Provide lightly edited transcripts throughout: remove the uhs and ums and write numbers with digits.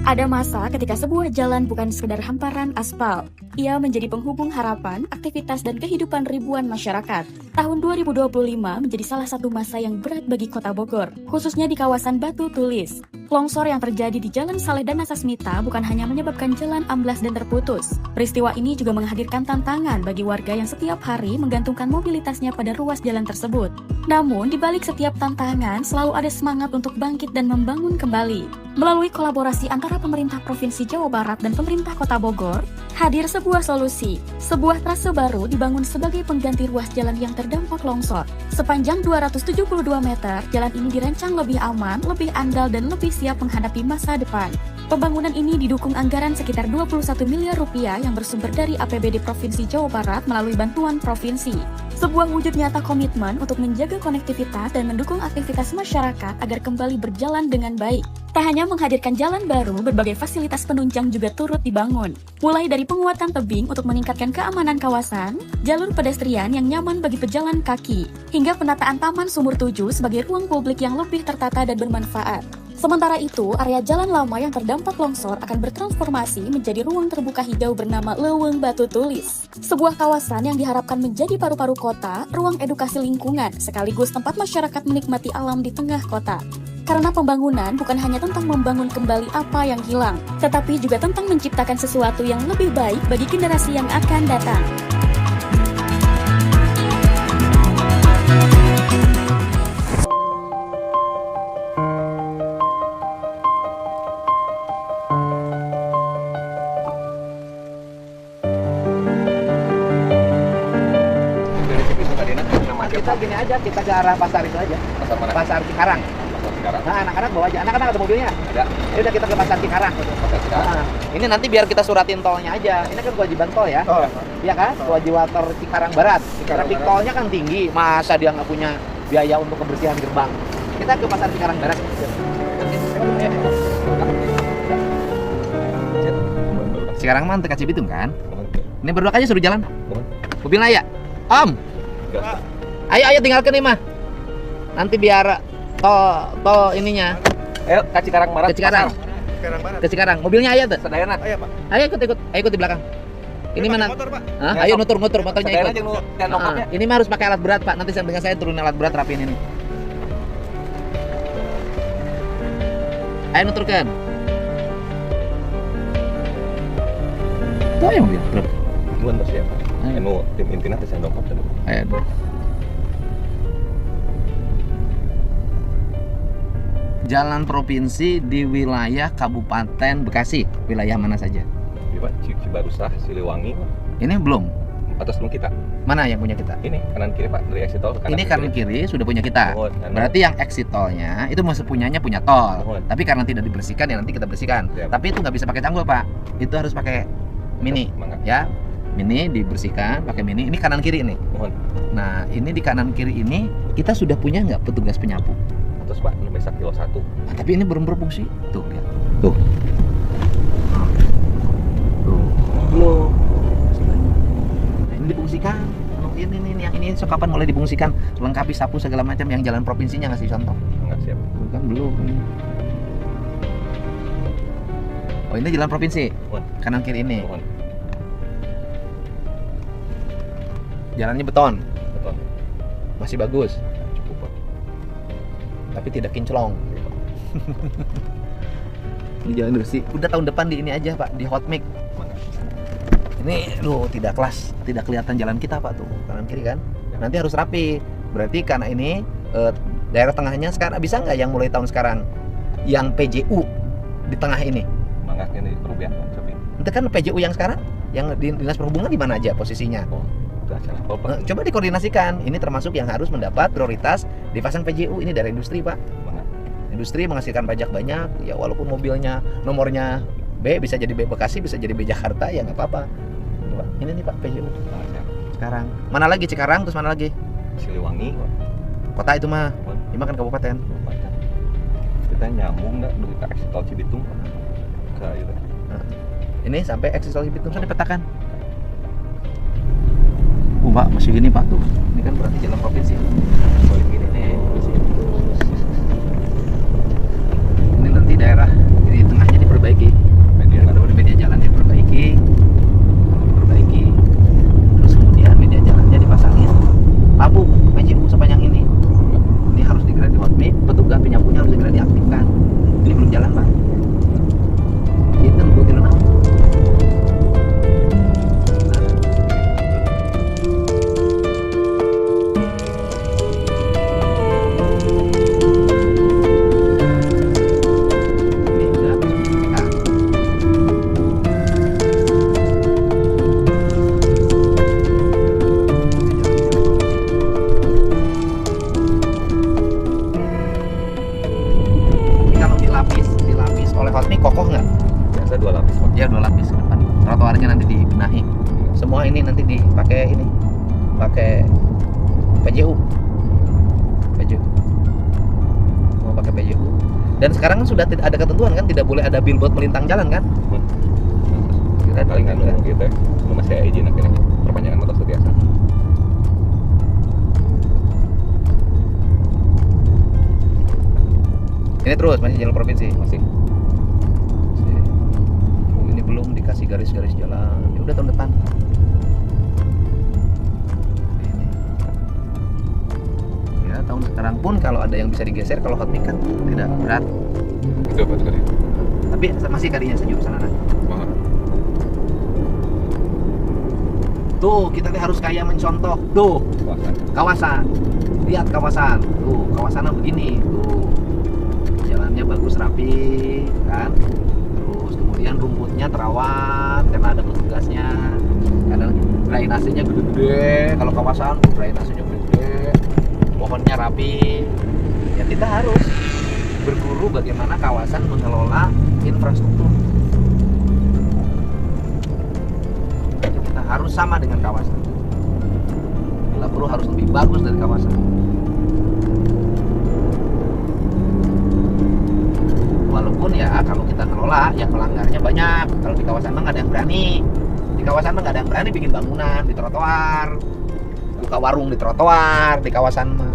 Ada masa ketika sebuah jalan bukan sekedar hamparan aspal. Ia menjadi penghubung harapan, aktivitas, dan kehidupan ribuan masyarakat. Tahun 2025 menjadi salah satu masa yang berat bagi Kota Bogor, khususnya di kawasan Batu Tulis. Longsor yang terjadi di Jalan Saleh dan Nasasmita bukan hanya menyebabkan jalan amblas dan terputus. Peristiwa ini juga menghadirkan tantangan bagi warga yang setiap hari menggantungkan mobilitasnya pada ruas jalan tersebut. Namun, di balik setiap tantangan selalu ada semangat untuk bangkit dan membangun kembali. Melalui kolaborasi antara pemerintah Provinsi Jawa Barat dan pemerintah Kota Bogor, hadir sebuah solusi. Sebuah trase baru dibangun sebagai pengganti ruas jalan yang terdampak longsor. Sepanjang 272 meter, jalan ini dirancang lebih aman, lebih andal, dan lebih siap menghadapi masa depan. Pembangunan ini didukung anggaran sekitar 21 miliar rupiah yang bersumber dari APBD Provinsi Jawa Barat melalui bantuan provinsi. Sebuah wujud nyata komitmen untuk menjaga konektivitas dan mendukung aktivitas masyarakat agar kembali berjalan dengan baik. Tak hanya menghadirkan jalan baru, berbagai fasilitas penunjang juga turut dibangun. Mulai dari penguatan tebing untuk meningkatkan keamanan kawasan, jalur pedestrian yang nyaman bagi pejalan kaki, hingga penataan Taman Sumur Tujuh sebagai ruang publik yang lebih tertata dan bermanfaat. Sementara itu, area jalan lama yang terdampak longsor akan bertransformasi menjadi ruang terbuka hijau bernama Leuweung Batu Tulis. Sebuah kawasan yang diharapkan menjadi paru-paru kota, ruang edukasi lingkungan, sekaligus tempat masyarakat menikmati alam di tengah kota. Karena pembangunan bukan hanya tentang membangun kembali apa yang hilang, tetapi juga tentang menciptakan sesuatu yang lebih baik bagi generasi yang akan datang. Kita gini aja, kita ke arah pasar itu aja. Pasar mana? Pasar Cikarang. Pasar Cikarang. Nah, anak-anak bawa aja. Anak-anak ada mobilnya? Ada. Ya udah kita ke pasar Cikarang. Pasar Cikarang. Nah, ini nanti biar kita suratin tolnya aja. Ini kan kewajiban tol ya. Oh. Iya kan? Kewajiban tol Cikarang Barat. Cikarang Traffic Barat. tolnya kan tinggi. Masa dia nggak punya biaya untuk kebersihan gerbang? Kita ke pasar Cikarang Barat. Cikarang mah dekat Cibitung kan? Ini berdua aja suruh jalan. Mobilnya ya? Om. Ayo tinggalkan nih mah. Nanti biar tol ininya Ayo ke Cikarang Barat. ke Cikarang. Cikarang Barat. Ke Cikarang. Mobilnya ayo tuh. Sedayana. Ayo, Pak. Ayo ikut di belakang. Ini mana? Motor, Pak. Hah? Ayo nutur motornya Sedayana ikut. jeung nu dan nongkrongnya. Ini mah harus pakai alat berat, Pak. Nanti dengan saya turunin alat berat rapiin ini. Ayo nuturkan. Tuh yang mobil truk. Nuhun tos ya, Pak. Ayo. Anu tim intina teh sendok teh. Ayo. Jalan provinsi di wilayah Kabupaten Bekasi. Wilayah mana saja? Di Pak Cibarusah, Siliwangi. Ini belum. Atas dulu kita. Mana yang punya kita? Ini kanan kiri, Pak, dari exit tol ke kanan. Ini kanan kiri sudah punya kita. Nuhun, Berarti yang exit tolnya itu masih punya tol. Nuhun. Tapi karena tidak dibersihkan ya nanti kita bersihkan. Siap. Tapi itu nggak bisa pakai canggul, Pak. Itu harus pakai mini. Mangga. Ya, mini dibersihkan pakai mini. Ini kanan kiri nih. Nuhun. Nah, ini di kanan kiri ini kita sudah punya nggak petugas penyapu? Terus Pak, nu besak kilo 1. Nah, tapi ini belum berfungsi. Tuh, lihat. Tuh. Belum. Nah, ini difungsikan. Ini yang ini so kapan mulai difungsikan? Lengkapi sapu segala macam yang jalan provinsinya ngasih contoh. Enggak siap. Tuh kan belum. Oh, ini jalan provinsi. Nuhun. Kanan kiri ini. Nuhun. Jalannya beton. Betul. Masih bagus, Cukup, Pak. tapi tidak kinclong. Ini jalan bersih. Udah tahun depan di ini aja, Pak, di hot mix. Mangga. Ini tidak kelas, tidak kelihatan jalan kita, Pak, tuh kanan kiri kan. Nanti harus rapi. Berarti karena ini daerah tengahnya sekarang bisa nggak yang mulai tahun sekarang yang PJU di tengah ini? Mangga ini perubahan, tapi Itu kan PJU yang sekarang yang di Dinas Perhubungan di mana aja posisinya? udah salah. Oh, Nah, Pak. coba dikoordinasikan. Ini termasuk yang harus mendapat prioritas dipasang PJU. Ini dari industri, Pak. Mangga. Industri menghasilkan pajak banyak. Ya walaupun mobilnya nomornya B bisa jadi B Bekasi, bisa jadi B Jakarta, ya nggak apa-apa. Tuh, Pak. Ini nih, Pak, PJU Mangga siap. sekarang. Mana lagi Cikarang, terus mana lagi? Siliwangi, Pak. Kota itu mah. Nuhun. Ini mah kan kabupaten. Kabupaten. Kita nyambung nggak dari ke exit tol Cibitung ke itu. Ini sampai eksis tol Cibitung sudah dipetakan. Pak, masih gini, Pak, tuh. Ini kan berarti jalan provinsi. Balik gini nih. Ini nanti daerah di tengahnya diperbaiki. kokoh nggak? Biasa 2 lapis Pak. Ya 2 lapis ke depan. Trotoarnya nanti dibenahi. Semua ini nanti dipakai ini, pakai PJU. Mau pakai PJU. Dan sekarang kan sudah tidak ada ketentuan kan, tidak boleh ada billboard melintang jalan kan? Paling kan nunggu gitu ya. Lu masih ada izin akhirnya perpanjangan masa biasa. Ini terus masih jalan provinsi. Masih. Oh, ini belum dikasih garis-garis jalan. Ya udah tahun depan. Ini. Ya tahun sekarang pun kalau ada yang bisa digeser, kalau hot mic kan tidak berat. Itu apa tadi? Tapi masih kalinya sejurusan anak. Mahal. Tuh kita harus kayak mencontoh. Tuh Kawasan. kawasan. Lihat kawasan. Tuh kawasannya begini. Tuh jalannya bagus rapi kan. Terus kemudian rumputnya terawat karena ada petugasnya. Karena drainasenya gede-gede. Kalau kawasan tuh drainasenya gede. Pohonnya rapi. Ya kita harus berguru bagaimana kawasan mengelola infrastruktur. Kita harus sama dengan kawasan. Bila perlu harus lebih bagus dari kawasan. Walaupun ya kalau kita ngelola ya pelanggarnya banyak. Kalau di kawasan mah nggak ada yang berani. Di kawasan mah nggak ada yang berani bikin bangunan di trotoar, buka warung di trotoar di kawasan mah.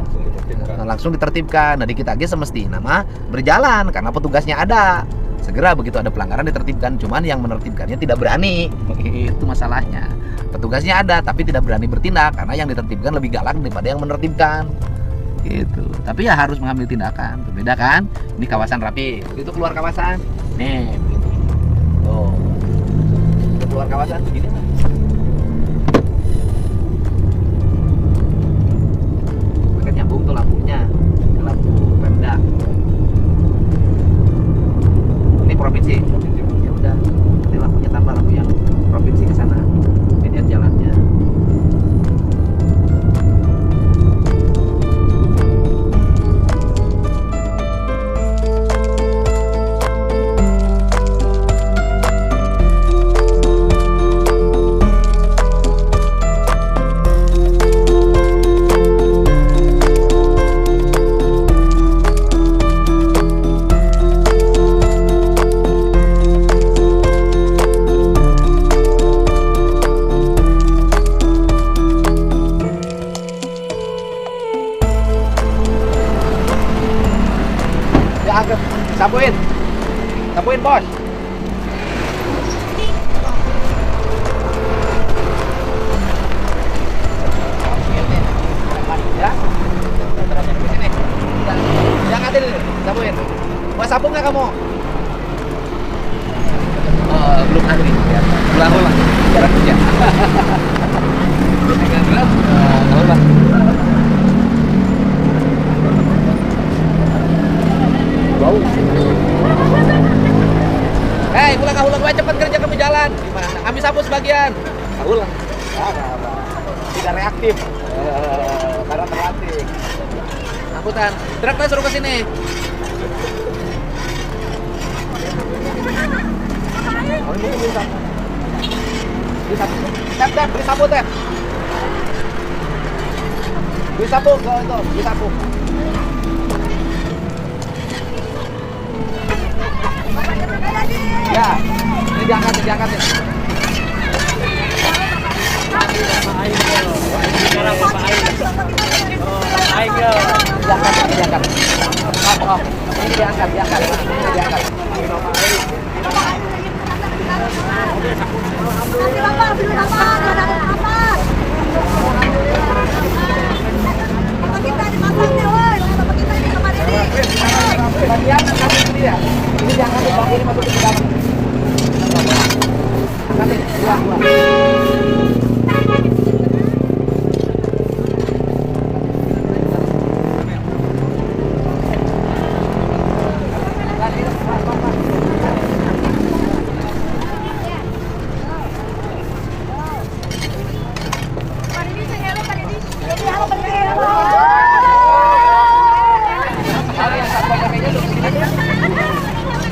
Langsung ditertibkan. Langsung ditertibkan. Nah di kita aja semestinya mah berjalan karena petugasnya ada. Segera begitu ada pelanggaran ditertibkan. Cuman yang menertibkannya tidak berani. Itu masalahnya. Petugasnya ada tapi tidak berani bertindak karena yang ditertibkan lebih galak daripada yang menertibkan. Gitu. Tapi ya harus mengambil tindakan. Berbeda kan? Ini kawasan rapi. Begitu keluar kawasan, nih begini. Tuh. Begitu keluar kawasan begini lah. Mereka nyambung tuh lampunya. Lampu Pemda. Ini provinsi. Ya udah. Nanti lampunya tambah lampu yang provinsi ke sana. Median jalannya. Angkat, sapuin bos. Ya, sini. Yang ada dulu, sapuin. Mau sapu nggak kamu? Oh, belum ahli. Ya. Ulang cara kerja. Dengan gelas, ulang. Bau. Hei, ulang cepet kerja kamu jalan. Gimana? Kami sapu sebagian. Ulang. Tidak reaktif. Karena terlatih. Angkutan. Truknya suruh ke sini. Oh, ini beli sapu. Beli sapu. Tep, beli sapu, Tep. Beli sapu, itu, beli sapu. Ya, ini diangkat ya. Diangkat. Oh, ini diangkat. Ini diangkat bang, ini masuk ke dalam. Angkatin, dua.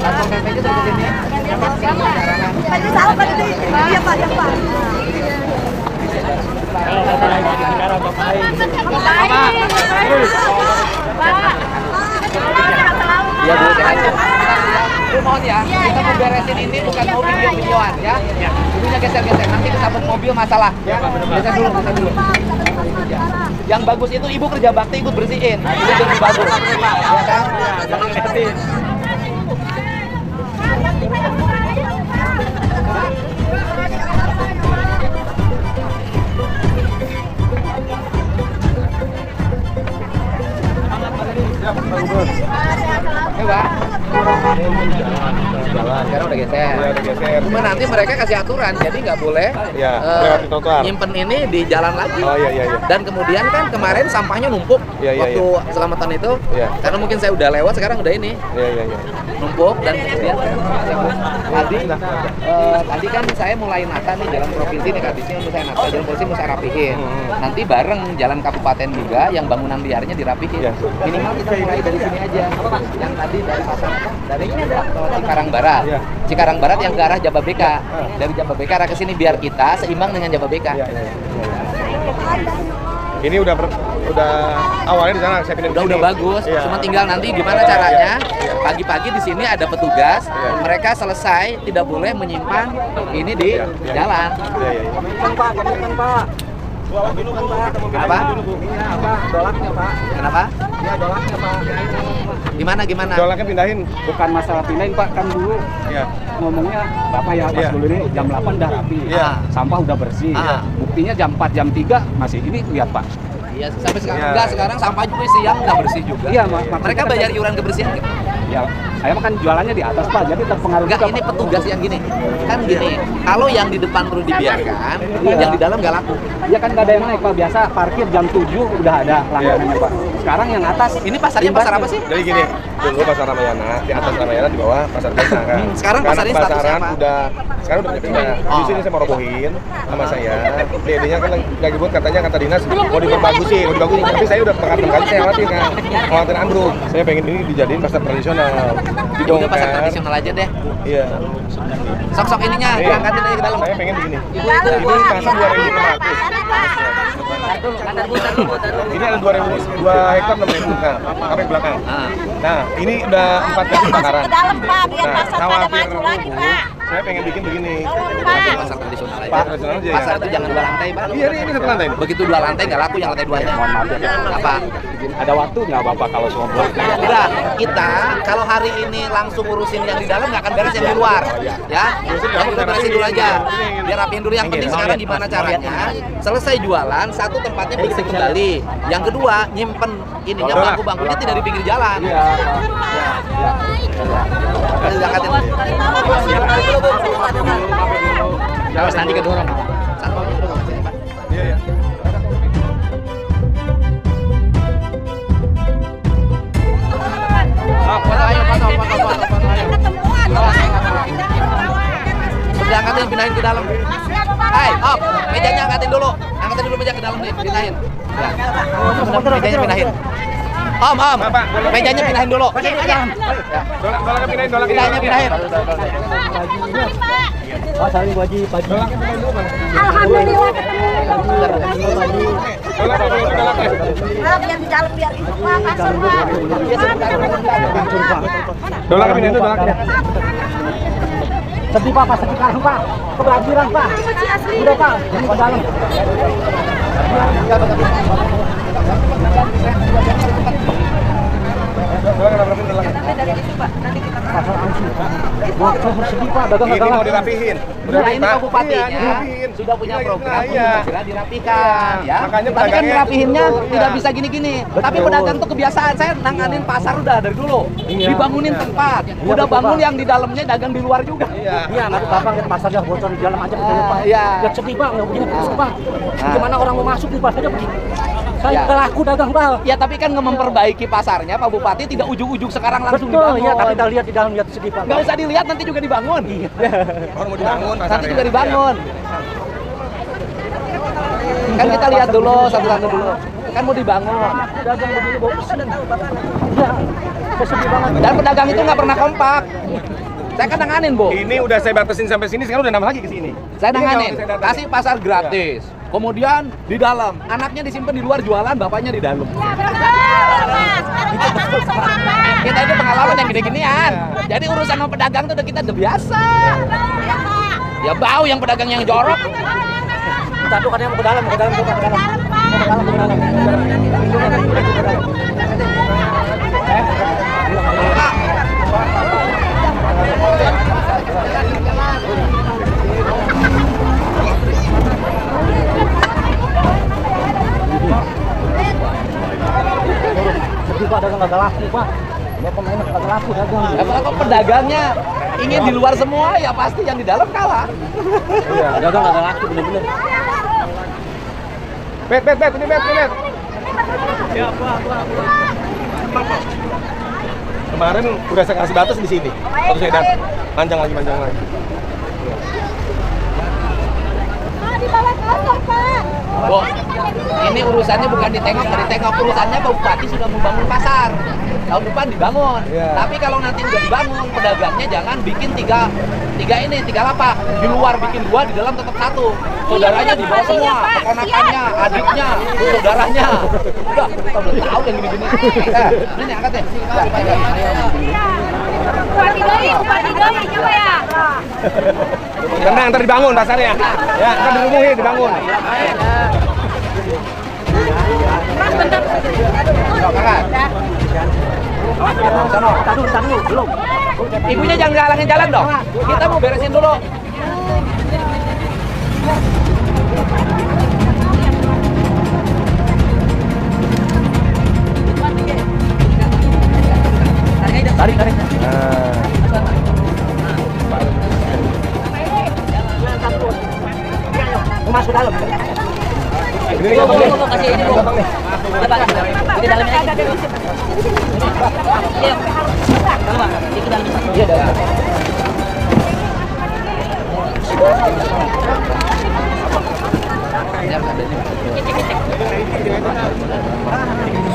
Langsung aja terus ke sini. Iya Pak, ya Pak. Iya Bu, sehat. Bu mohon ya, kita mau beresin ini bukan mau video-videoan ya. Dulunya geser-geser, nanti kesabet mobil masalah. Geser dulu, geser dulu. Yang bagus itu ibu kerja bakti ikut bersihin, itu lebih bagus. Ya kan? Jangan bersihin. Coba. Sekarang udah geser. Cuma nanti mereka kasih aturan, jadi nggak boleh lewat di trotoar. nyimpen ini di jalan lagi. Oh iya. Dan kemudian kan kemarin sampahnya numpuk waktu selamatan itu. Iya. Karena mungkin saya udah lewat, sekarang udah ini Iya. numpuk dan kemudian tadi kan saya mulai nata nih jalan provinsi nih habisnya untuk saya nata jalan provinsi mau saya rapihin. Nanti bareng jalan kabupaten juga yang bangunan liarnya dirapihin. Iya. Minimal kita mulai dari sini aja. Yang tadi dari pasar dari ini ada Cikarang Barat. Iya. Cikarang Barat yang ke arah Jababeka. Dari Jababeka arah ke sini biar kita seimbang dengan Jababeka. Iya. Ini udah awalnya di sana saya pindah. Udah bagus, Iya. cuma tinggal nanti gimana caranya. Pagi-pagi di sini ada petugas, mereka selesai tidak boleh menyimpan ini di jalan. Iya. Apa? Dolaknya Pak. Kenapa? Iya dolaknya Pak. Gimana? Dolaknya pindahin. Bukan masalah pindahin Pak, kan dulu Iya. ngomongnya Bapak ya pas Iya. dulu ini jam 8 udah rapi, Iya. sampah udah bersih. Ah. Buktinya jam 4, jam 3 masih ini lihat Pak. Iya, sampai sekarang Iya. enggak, sekarang sampah juga siang nggak bersih juga. Iya, maksudnya Mereka kan bayar iuran kebersihan gitu. Ya, saya makan jualannya di atas Pak, jadi terpengaruh Enggak, juga, ini Pak. petugas yang gini. Kan gini, kalau yang di depan perlu dibiarkan, yang di dalam nggak laku. Ya kan nggak ada yang naik Pak, biasa parkir jam 7 udah ada langganannya Pak. Sekarang yang atas Ini pasarnya pasar apa sih? Jadi gini, dulu pasar Ramayana, di atas Ramayana, di bawah pasar biasa kan. Sekarang pasarnya statusnya pasaran apa? sekarang udah pindah. Di sini saya mau robohin sama saya. Dedenya kan lagi buat kata dinas mau dibagusin. Tapi saya udah pernah kali saya khawatir ambruk. Saya pengen ini dijadiin pasar tradisional. Udah pasar Didongkar. tradisional aja deh. Iya. Sok-sok ininya, Iya. diangkatin aja ke dalam. Saya pengen begini. Ini pasar 2.500. Ini ada 2 hektar 6.000 kan, sampai belakang. Nah, ini udah 4 kali kebakaran. Nah, khawatir rubuh, saya pengen bikin begini. Pasar tradisional aja. Pasar tradisional aja ya. Pasar itu jangan 2 lantai, Pak. Iya, ini satu lantai. Begitu 2 lantai nggak laku, yang lantai 2-nya. Mohon maaf ya. Apa? Ada waktu nggak Bapak kalau semua blok? Udah, kita kalau hari ini langsung urusin yang di dalam nggak akan beres yang di luar, ya. Yang kita beresin dulu aja, biar rapiin dulu. Yang penting sekarang gimana caranya selesai jualan, satu tempatnya bersih kembali, yang kedua nyimpen ininya bangku-bangkunya tidak di pinggir jalan. Iya. Ayo, angkatin. Terus nanti kedorong. Satpamnya kedorong ke sini, Pak. Iya. Foto ayo, foto ayo. Sudah angkatin, pindahin ke dalam. Hai, Om, mejanya angkatin dulu meja ke dalam nih, pindahin. Ya. Mejanya pindahin. Om, mejanya pindahin dulu. Dolaknya pindahin, Mejanya pindahin. Pak, saling wajib pagi. Alhamdulillah ketemu. Dolaknya. Biar di dalam biar itu Pak, pasar Pak. Dolaknya pindahin tuh, dolaknya. Sedih Pak, sedih Pak. Kebanjiran Pak. Udah Pak, jangan ke dalam. Pasar angsi. Saya bersedih Pak, dagang Ini mau dirapihin. Nah, ini Pak. Bupatinya Iya, dirapihin. sudah punya program Iya. untuk segera dirapikan, ya. Makanya Tapi kan pedagangnya ngerapihinnya betul, tidak ya. bisa gini-gini. Tapi pedagang tuh kebiasaan, saya nanganin pasar udah dari dulu. Dibangunin tempat, udah bangun yang di dalamnya dagang di luar juga. Iya. Iya, nanti Bapak lihat pasarnya bocor di dalam aja begini Pak. Iya. Lihat sedih Pak, nggak begini terus Pak. Nah. Gimana orang mau masuk di pasarnya begini? Saya Ya. nggak laku dagang Pak. Ya tapi kan memperbaiki pasarnya Pak Bupati tidak ujung-ujung sekarang langsung Betul, dibangun. ya, tapi kita lihat di dalam lihat sedih Pak. Nggak usah dilihat, nanti juga dibangun. Orang mau dibangun pasarnya. Nanti juga dibangun. Kan kita lihat dulu satu-satu dulu. Kan mau dibangun. Dagang begini bau pesen. Ya, saya sedih banget. Dan pedagang itu nggak pernah kompak. Saya kan nanganin, Bu. Ini udah saya batasin sampai sini, sekarang udah nambah lagi ke sini. Saya Ini nanganin, kalau saya datang. kasih pasar gratis. Kemudian di dalam, anaknya disimpan di luar jualan, bapaknya di dalam. Kita itu pengalaman yang gini-ginian. Jadi urusan sama pedagang itu udah kita udah biasa. Ya bau yang pedagang yang jorok. Satu kan yang ke dalam, ke dalam, ke dalam. Ke dalam, ke dalam. Pak, dagang nggak laku, Pak. Ya pemain nggak laku dagang. Ya kalau pedagangnya ingin di luar semua, ya pasti yang di dalam kalah. Iya, dagang nggak laku bener-bener. Bet, ini bet. Ya, Pak. Kemarin udah saya kasih batas di sini. Terus saya datang, panjang lagi. Di bawah kantor, Pak. Bu, ini urusannya bukan ditengok, urusannya Pak Bupati sudah membangun pasar. Tahun depan dibangun. Iya. Tapi kalau nanti udah dibangun, pedagangnya jangan bikin tiga lapak. Di luar bikin 2, di dalam tetap 1. Saudaranya di bawah semua, keponakannya, adiknya, saudaranya. Udah, kita udah tahu yang gini-gini. Ini angkat deh. Bupati doi, coba ya. Tenang, ntar dibangun pasarnya. Ya, ntar dirumuhin, dibangun. Tar dulu, belum. Ibunya jangan galangin jalan dong. Kita mau beresin dulu. Tarik. Masuk dalam. Ini kasih ini dulu. gampang nih. Di dalamnya lagi. Iya. Kalau di dalam. Iya, dalam.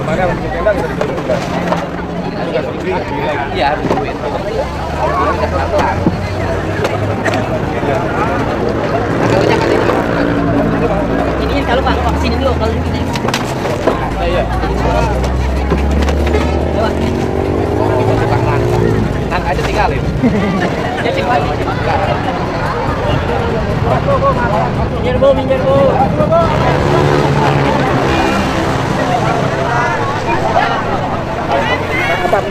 Kemarin harus tenda bisa dibeli juga. Iya, harus duit. Ini kalau Pak, sini dulu kalau ini. Iya. Nang aja tinggalin. Jadi lagi. Minggir, Bu. Pak.